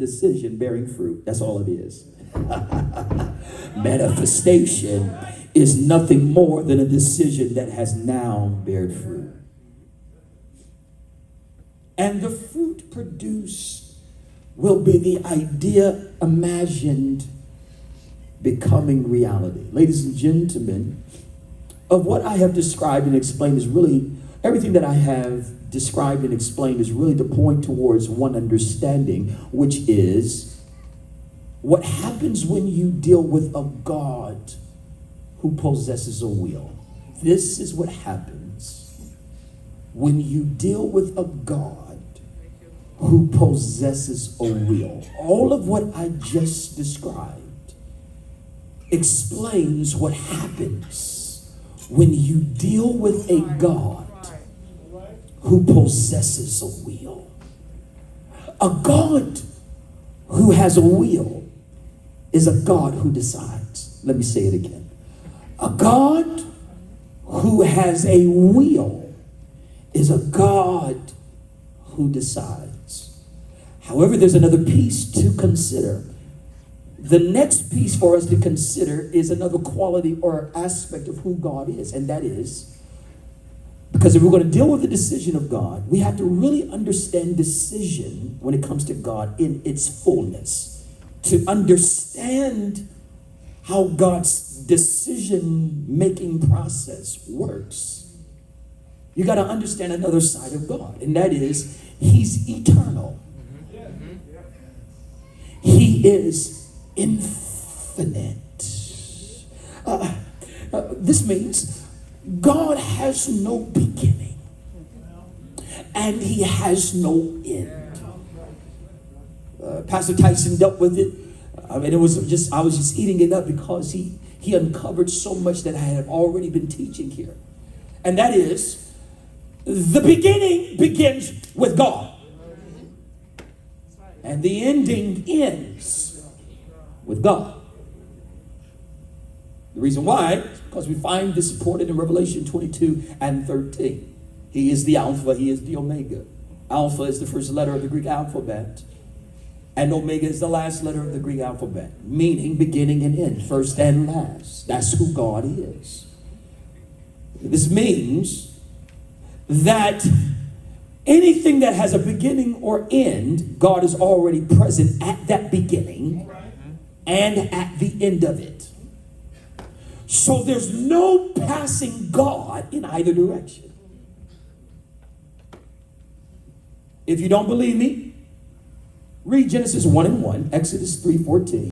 decision bearing fruit. That's all it is. Manifestation is nothing more than a decision that has now bared fruit. And the fruit produced will be the idea imagined becoming reality. Ladies and gentlemen, of what I have described and explained is really, everything that I have described and explained is really to point towards one understanding, which is what happens when you deal with a God who possesses a will. This is what happens when you deal with a God who possesses a will. All of what I just described explains what happens when you deal with a God who possesses a will. A God who has a will is a God who decides. Let me say it again. A God who has a will is a God who decides. However, there's another piece to consider. The next piece for us to consider is another quality or aspect of who God is, and that is, because if we're going to deal with the decision of God, we have to really understand decision when it comes to God in its fullness. To understand how God's decision-making process works, you got to understand another side of God, and that is He's eternal. He is infinite. This means God has no beginning and He has no end. Pastor Tyson dealt with it. I mean, I was just eating it up because he uncovered so much that I had already been teaching here. And that is, the beginning begins with God. And the ending ends with God. The reason why is because we find this supported in Revelation 22 and 13. He is the Alpha, He is the Omega. Alpha is the first letter of the Greek alphabet, and Omega is the last letter of the Greek alphabet, meaning beginning and end, first and last. That's who God is. This means that anything that has a beginning or end, God is already present at that beginning and at the end of it. So there's no passing God in either direction. If you don't believe me, read Genesis 1:1, Exodus 3:14.